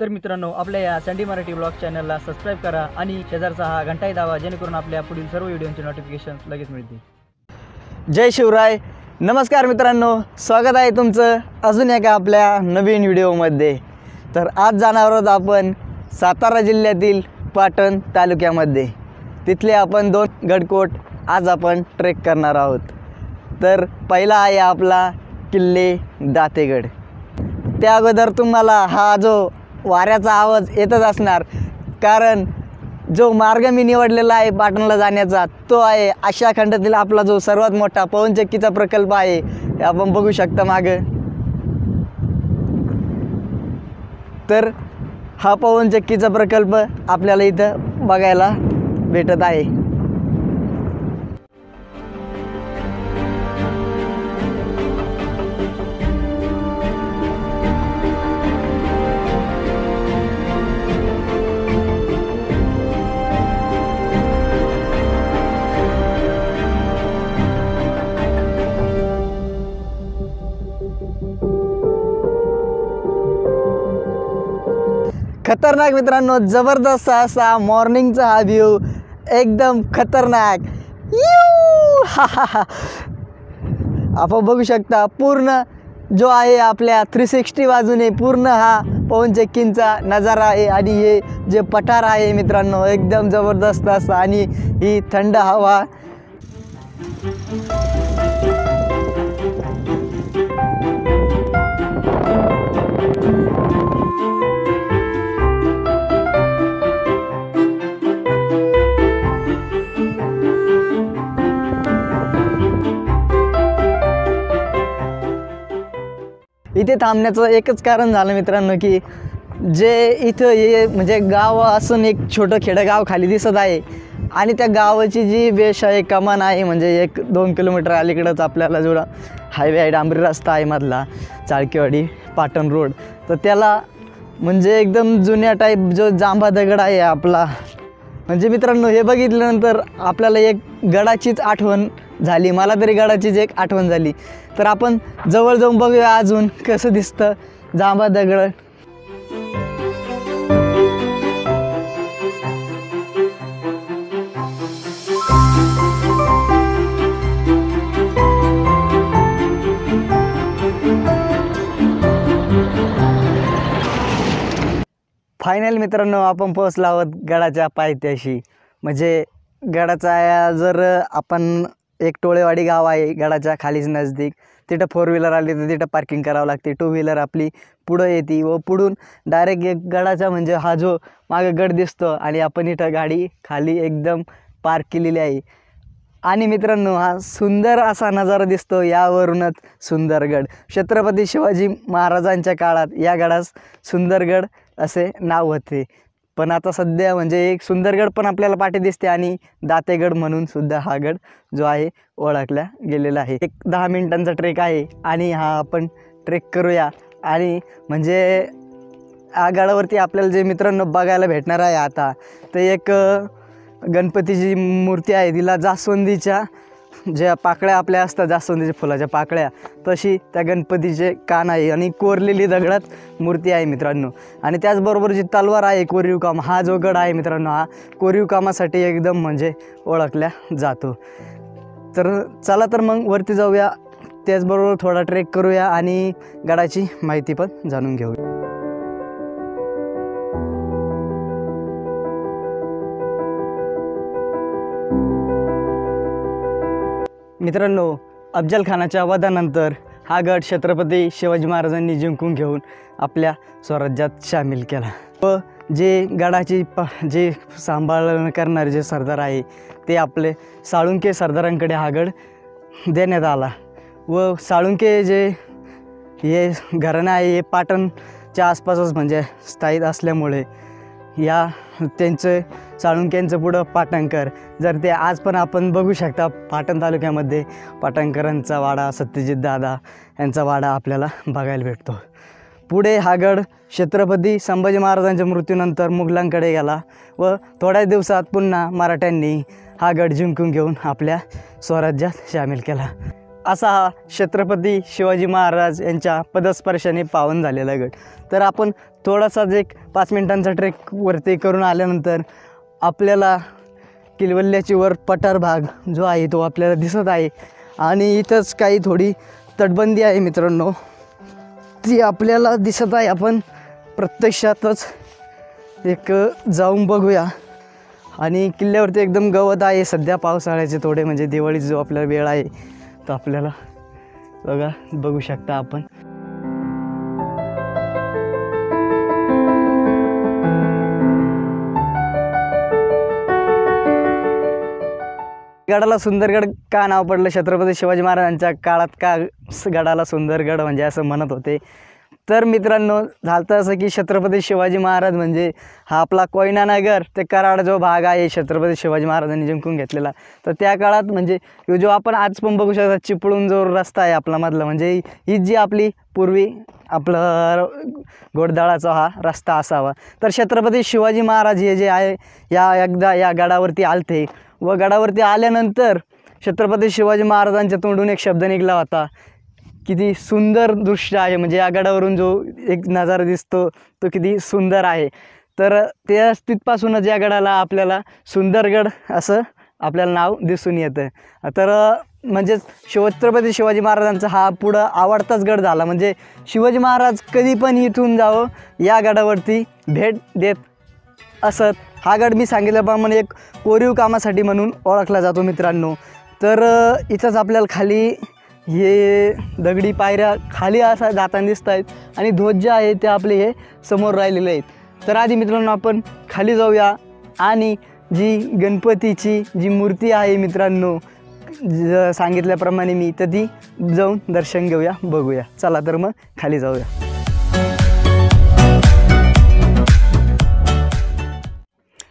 तर मित्रांनो, आपल्या या सँडी मराठी ब्लॉग चॅनलला सबस्क्राईब करा आणि शेजारचा हा घंटाही दाबा, जेणेकरून आपल्या पुढील सर्व व्हिडिओचे नोटिफिकेशन लगेच मिळतील. जय शिवराय. नमस्कार मित्रांनो, स्वागत आहे तुमचं अजून एका आपल्या नवीन व्हिडिओमध्ये. तर आज जाणार आहोत आपण सातारा जिल्ह्यातील पाटण तालुक्यामध्ये. तिथले आपण 2 गडकोट आज आपण ट्रेक करणार आहोत. तर पहिला आहे आपला किल्ले दातेगड. त्या अगोदर तुम्हाला हा जो वाऱ्याचा आवाज येतच असणार, कारण जो मार्ग मी निवडलेला आहे पाटणला जाण्याचा तो आहे आशिया खंडातील आपला जो सर्वात मोठा पवनचक्कीचा प्रकल्प आहे. हे आपण बघू शकता मागं. तर हा पवनचक्कीचा प्रकल्प आपल्याला इथं बघायला भेटत आहे. खतरनाक मित्रांनो, जबरदस्त असा मॉर्निंगचा हा व्ह्यू, एकदम खतरनाक. आपण बघू शकता पूर्ण जो आहे आपल्या 360 बाजूने पूर्ण हा पवनचक्कींचा नजारा आहे. आणि हे जे पठार आहे मित्रांनो, एकदम जबरदस्त असा, आणि ही थंड हवा. इथे थांबण्याचं एकच कारण झालं मित्रांनो, की जे इथं हे म्हणजे गाव असून एक छोटं खेडेगाव खाली दिसत आहे, आणि त्या गावाची जी वेश आहे, कमान आहे, म्हणजे 1-2 किलोमीटर अलीकडंच आपल्याला जो हायवे आहे, डांबरी रस्ता आहे मधला, चाळकेवाडी पाटण रोड, तर त्याला म्हणजे एकदम जुन्या टाईप जो जांभा दगड आहे आपला. म्हणजे मित्रांनो, हे बघितल्यानंतर आपल्याला एक गडाचीच आठवण झाली. मला तरी गडाचीच एक आठवण झाली. तर आपण जवळ जाऊन बघूया अजून कसं दिसतं जांभा दगड. फायनल मित्रांनो, आपण पोहोचलो आहोत गडाच्या पायथ्याशी. म्हणजे गडाचा जर आपण एक टोळेवाडी गाव आहे गडाच्या खालीच नजदीक, तिथं 4 व्हीलर आली तर तिथं पार्किंग करावं लागते. 2 व्हीलर आपली पुढं येते व पुढून डायरेक्ट एक गडाचा म्हणजे हा जो मागं गड दिसतो, आणि आपण इथं गाडी खाली एकदम पार्क केलेली आहे. आणि मित्रांनो, हा सुंदर असा नजारा दिसतो. यावरूनच सुंदरगड, छत्रपती शिवाजी महाराजांच्या काळात या गडास सुंदरगड असे नाव होते. पण आता सध्या म्हणजे एक सुंदरगड पण आपल्याला पाठी दिसते, आणि दातेगड म्हणून सुद्धा हा गड जो आहे ओळखला गेलेला आहे. एक 10 मिनिटांचा ट्रेक आहे, आणि हा आपण ट्रेक करूया. आणि म्हणजे या गडावरती आपल्याला जे मित्रांनो बघायला भेटणार आहे आता, ते एक गणपतीची मूर्ती आहे. तिला जास्वंदीच्या ज्या पाकळ्या आपल्या असतात, जास्वंदीच्या फुलाच्या पाकळ्या, तशी त्या गणपतीचे कान आहे, आणि कोरलेली दगडात मूर्ती आहे मित्रांनो. आणि त्याचबरोबर जी तलवार आहे, कोरीव काम, हा जो गड आहे मित्रांनो, हा कोरीव कामासाठी एकदम म्हणजे ओळखला जातो. तर चला तर मग वरती जाऊया, त्याचबरोबर थोडा ट्रेक करूया आणि गडाची माहिती पण जाणून घेऊया. मित्रांनो, अफजल खानाच्या वधानंतर हा गड छत्रपती शिवाजी महाराजांनी जिंकून घेऊन आपल्या स्वराज्यात सामील केला. व जे गडाची जे सांभाळ करणारे जे सरदार आहे, ते आपले साळुंके सरदारांकडे हा गड देण्यात आला. व साळुंके जे हे घराणं आहे, हे पाटणच्या आसपासच म्हणजे स्थायिक असल्यामुळे या त्यांचं साळुंक्यांचं पुढं पाटणकर, जर ते आज पण आपण बघू शकता पाटण तालुक्यामध्ये पाटणकरांचा वाडा, सत्यजित दादा यांचा वाडा आपल्याला बघायला भेटतो. पुढे हा गड छत्रपती संभाजी महाराजांच्या मृत्यूनंतर मुघलांकडे गेला, व थोड्याच दिवसात पुन्हा मराठ्यांनी हा गड जिंकून घेऊन आपल्या स्वराज्यात सामील केला. असा हा छत्रपती शिवाजी महाराज यांच्या पदस्पर्शाने पावन झालेला गड. तर आपण थोडासाच एक 5 मिनिटांचा ट्रेक वरती करून आल्यानंतर आपल्याला किल्वल्याची वर पठार भाग जो आहे तो आपल्याला दिसत आहे. आणि इथंच काही थोडी तटबंदी आहे मित्रांनो, ती आपल्याला दिसत आहे. आपण प्रत्यक्षातच एक जाऊन बघूया. आणि किल्ल्यावरती एकदम गवत आहे सध्या पावसाळ्याचे थोडे, म्हणजे दिवाळीची जो आपल्याला वेळ आहे तो आपल्याला बघू शकता आपण. गडाला सुंदरगड का नाव पडलं? छत्रपती शिवाजी महाराजांच्या काळात का गडाला सुंदरगड म्हणजे असं म्हणत होते? तर मित्रांनो, झालं असं की छत्रपती शिवाजी महाराज म्हणजे हा आपला कोयना नगर ते कराड जो भाग आहे छत्रपती शिवाजी महाराजांनी जिंकून घेतलेला, तर त्या काळात म्हणजे जो आपण आज पण बघू शकता चिपळूण जो रस्ता आहे आपला मधला, म्हणजे ही जी आपली पूर्वी आपलं घोडदळाचा हा रस्ता असावा. तर छत्रपती शिवाजी महाराज हे जे आहे एकदा या गडावरती आलते व गडावरती आल्यानंतर छत्रपती शिवाजी महाराजांच्या तोंडून एक शब्द निघाला होता, किती सुंदर दृश्य आहे, म्हणजे या गडावरून जो एक नजारा दिसतो तो किती सुंदर आहे. तर त्या तिथपासूनच या गडाला आपल्याला सुंदरगड असं आपल्याला नाव दिसून येतं. तर म्हणजेच छत्रपती शिवाजी महाराजांचा हा पुढं आवडताच गड झाला. म्हणजे शिवाजी महाराज कधी पण इथून जावं या गडावरती भेट देत असत. हा गड मी सांगितल्याप्रमाणे एक कोरीव कामासाठी म्हणून ओळखला जातो मित्रांनो. तर इथंच आपल्याला खाली हे दगडी पायऱ्या खाली असा जाताना दिसत आहेत आणि ध्वज जे आहे ते आपले हे समोर राहिलेले आहेत. तर आधी मित्रांनो आपण खाली जाऊया आणि जी गणपतीची जी मूर्ती आहे मित्रांनो सांगितल्याप्रमाणे मी तर ती जाऊन दर्शन घेऊया, बघूया. चला तर मग खाली जाऊया.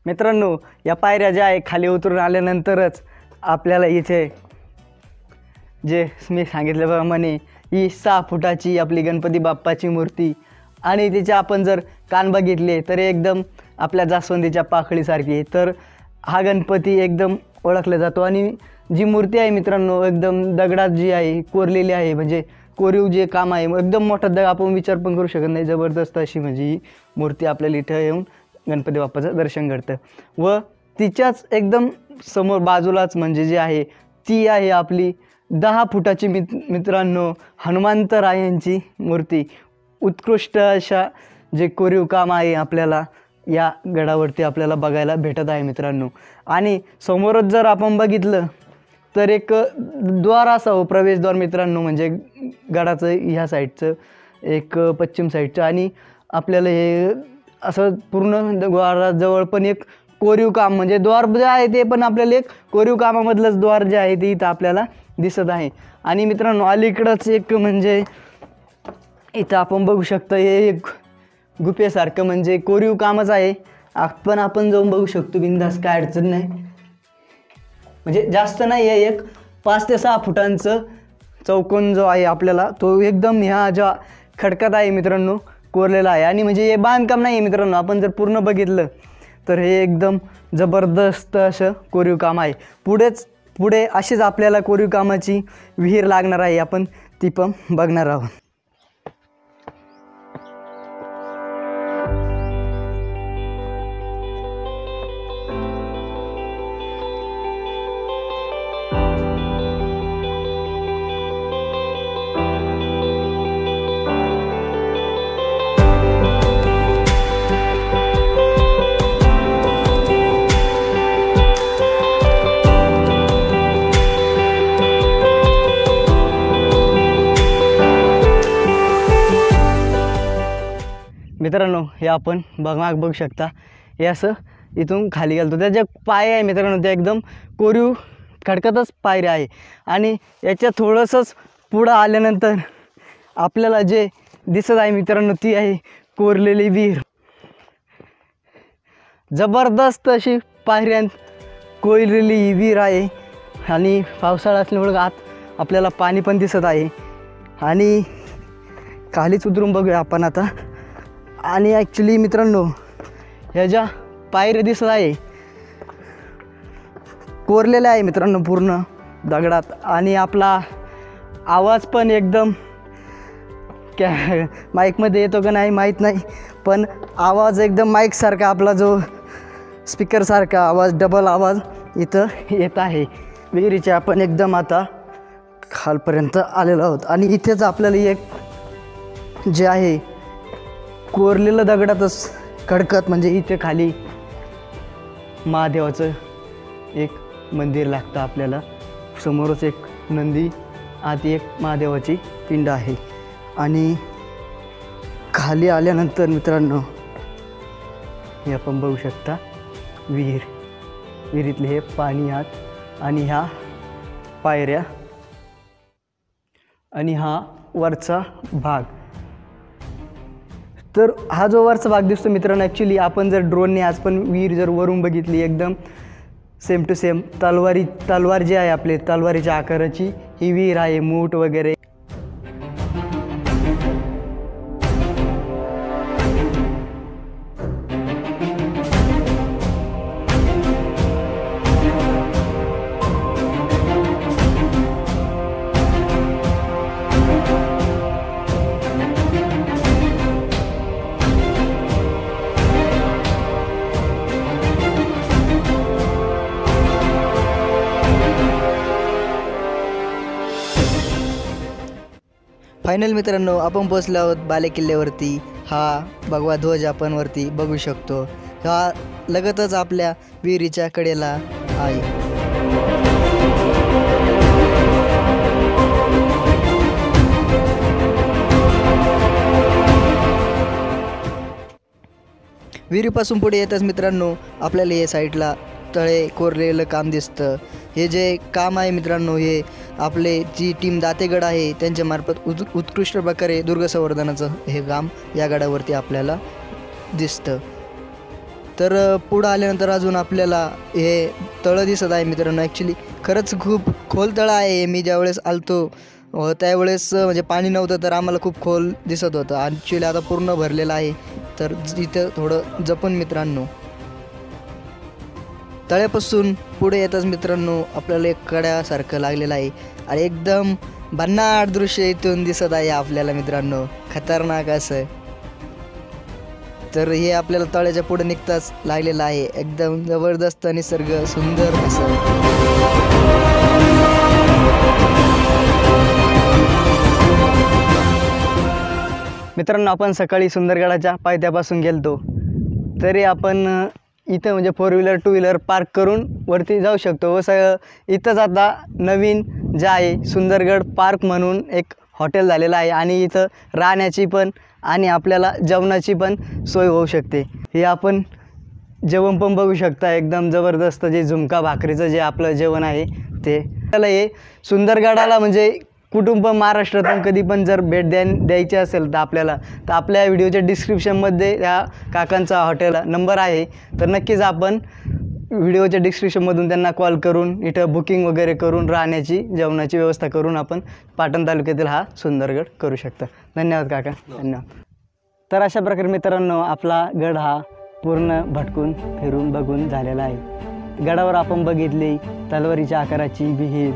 मित्रांनो, या पायऱ्या ज्या आहे खाली उतरून आल्यानंतरच आपल्याला इथे जे मी सांगितल्याप्रमाणे ही 6 फुटाची आपली गणपती बाप्पाची मूर्ती आणि तिचे आपण जर कान बघितले तर एकदम आपल्या जास्वंदीच्या पाकळीसारखी आहे. तर हा गणपती एकदम ओळखला जातो. आणि जी मूर्ती आहे मित्रांनो एकदम दगडात जी आहे कोरलेली आहे, म्हणजे कोरीव जे काम आहे एकदम मोठा दगड, आपण विचार पण करू शकत नाही, जबरदस्त अशी म्हणजे ही मूर्ती आपल्याला इथं येऊन गणपती बाप्पाचं दर्शन घडतं. व तिच्याच एकदम समोर बाजूलाच म्हणजे जी आहे ती आहे आपली 10 फुटाची मित्रांनो हनुमंतरायांची मूर्ती. उत्कृष्ट अशा जे कोरीव काम आहे आपल्याला या गडावरती आपल्याला बघायला भेटत आहे मित्रांनो. आणि समोरच जर आपण बघितलं तर एक द्वार असावं, प्रवेशद्वार मित्रांनो, म्हणजे गडाचं ह्या साईडचं एक पश्चिम साईडचं. आणि आपल्याला हे असं पूर्ण द्वाराजवळ पण एक कोरीव काम म्हणजे द्वार जे आहे ते पण आपल्याला एक कोरीव कामामधलंच द्वार जे आहे ते इथं आपल्याला दिसत आहे. आणि मित्रांनो अलीकडंच एक म्हणजे इथं आपण बघू शकतो हे एक गुफेसारखं म्हणजे कोरीव कामच आहे, आपण जाऊन बघू शकतो बिंदास, काय अडचण नाही. म्हणजे जास्त नाही आहे, एक 5 ते 6 फुटांचं चौकोन जो आहे आपल्याला तो एकदम ह्या ज्या खडकात आहे मित्रांनो कोरलेला आहे. आणि म्हणजे हे बांधकाम नाही आहे मित्रांनो, आपण जर पूर्ण बघितलं तर हे एकदम जबरदस्त असं कोरीव काम आहे. पुढे अशीच आपल्याला कोरीव कामाची विहीर लागणार आहे, आपण ती पण बघणार आहोत. मित्रांनो हे आपण बघू शकता, हे असं इथून खाली गेलो, त्याच्या पाय आहे मित्रांनो ते एकदम कोरीव खडकातच पायऱ्या आहे. आणि याच्या थोडंसंच पुढं आल्यानंतर आपल्याला जे दिसत आहे मित्रांनो ती आहे कोरलेली विहीर. जबरदस्त अशी पायऱ्यांत कोरलेली ही विहीर आहे. आणि पावसाळा असल्यामुळे आत आपल्याला पाणी पण दिसत आहे. आणि खालीच उतरून बघूया आपण आता. आणि ॲक्च्युली मित्रांनो ह्या ज्या पायऱ्या दिसत आहे कोरलेल्या आहे मित्रांनो पूर्ण दगडात. आणि आपला आवाज पण एकदम माईकमध्ये येतो का नाही माहीत नाही, पण आवाज एकदम माईकसारखा आपला जो स्पीकरसारखा आवाज, डबल आवाज इथं येत आहे. विहिरीच्या आपण एकदम आता खालपर्यंत आलेलो आहोत आणि इथेच आपल्याला एक जे आहे कोरलेलं दगडातच खडकत म्हणजे इथे खाली महादेवाचं एक मंदिर लागतं आपल्याला. समोरच एक नंदी, आत एक महादेवाची पिंड आहे आणि खाली आल्यानंतर मित्रांनो हे आपण बघू शकता विहीर, विहिरीतले हे पाणी आत आणि ह्या पायऱ्या आणि हा वरचा भाग. तर हा जो वरचा भाग दिसतो मित्रांनो, ॲक्च्युली आपण जर ड्रोनने आज पण विहीर जर वरून बघितली एकदम सेम टू सेम तलवार जी आहे आपले तलवारीच्या आकाराची ही विहीर आहे. मूठ वगैरे फायनल मित्रांनो आपण पोचलो आहोत बालेकिल्ल्यावरती. हा भगवा ध्वज आपण वरती बघू शकतो. हा लगतच आपल्या विहिरीच्या कडेला आहे. विहिरीपासून पुढे येतच मित्रांनो आपल्याला हे साईडला तळे कोरलेलं काम दिसतं. हे जे काम आहे मित्रांनो हे आपले जी टीम दातेगड आहे त्यांच्यामार्फत उत्कृष्ट प्रकारे दुर्ग संवर्धनाचं हे काम या गडावरती आपल्याला दिसतं. तर पुढं आल्यानंतर अजून आपल्याला हे तळं दिसत आहे मित्रांनो. ॲक्च्युली खरंच खूप खोल तळं आहे. मी ज्यावेळेस आलतो त्यावेळेस म्हणजे पाणी नव्हतं तर आम्हाला खूप खोल दिसत होतं. ॲक्च्युली आता पूर्ण भरलेलं आहे. तर इथं थोडं जपून मित्रांनो. तळ्यापासून पुढे येताच मित्रांनो आपल्याला एक कड्यासारखं लागलेलं आहे आणि एकदम भन्नाट दृश्य इथून दिसत आहे आपल्याला मित्रांनो, खतरनाक असं. तर हे आपल्याला तळ्याच्या पुढे निघताच लागलेलं आहे. एकदम जबरदस्त निसर्ग सुंदर असं. मित्रांनो आपण सकाळी सुंदरगडाच्या पायथ्यापासून गेलतो तरी आपण इथं म्हणजे 4 व्हीलर 2 व्हीलर पार्क करून वरती जाऊ शकतो. व इथंच आता नवीन जे आहे सुंदरगड पार्क म्हणून एक हॉटेल झालेलं आहे आणि इथं राहण्याची पण आणि आपल्याला जेवणाची पण सोय होऊ शकते. हे आपण जेवण पण बघू शकता एकदम जबरदस्त जे झुणका भाकरीचं जे आपलं जेवण आहे ते. त्याला हे सुंदरगडाला म्हणजे कुटुंब महाराष्ट्रातून कधी पण जर भेट द्यायची असेल तर आपल्या व्हिडिओच्या डिस्क्रिप्शनमध्ये या काकांचा हॉटेल नंबर आहे. तर नक्कीच आपण व्हिडिओच्या डिस्क्रिप्शनमधून त्यांना कॉल करून इथं बुकिंग वगैरे करून राहण्याची जेवणाची व्यवस्था करून आपण पाटण तालुक्यातील हा सुंदरगड करू शकता. धन्यवाद काका, धन्यवाद. तर अशा प्रकारे मित्रांनो आपला गड हा पूर्ण भटकून फिरून बघून झालेला आहे. गडावर आपण बघितली तलवारीच्या आकाराची विहीर,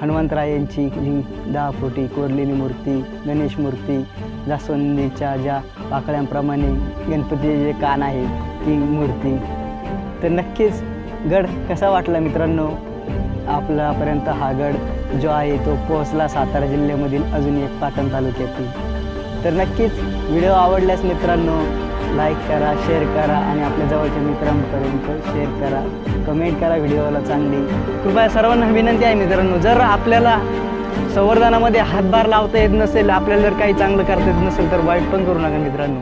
हनुमंतरायांची जी 10 फुटी कोरलेली मूर्ती, गणेश मूर्ती, जास्वंदीच्या ज्या पाकळ्यांप्रमाणे गणपतीचे जे कान आहे ती मूर्ती. तर नक्कीच गड कसा वाटला मित्रांनो. आपल्यापर्यंत हा गड जो आहे तो पोहोचला सातारा जिल्ह्यामधील अजून एक पाटण तालुक्यातील. तर नक्कीच व्हिडिओ आवडल्यास मित्रांनो लाईक करा, शेअर करा आणि आपल्या जवळच्या मित्रांपर्यंत शेअर करा, कमेंट करा व्हिडिओला चांगली. कृपया सर्वांना विनंती आहे मित्रांनो, जर आपल्याला संवर्धनामध्ये हातभार लावता येत नसेल, आपल्याला जर काही चांगलं करता येत नसेल तर वाईट पण करू नका मित्रांनो.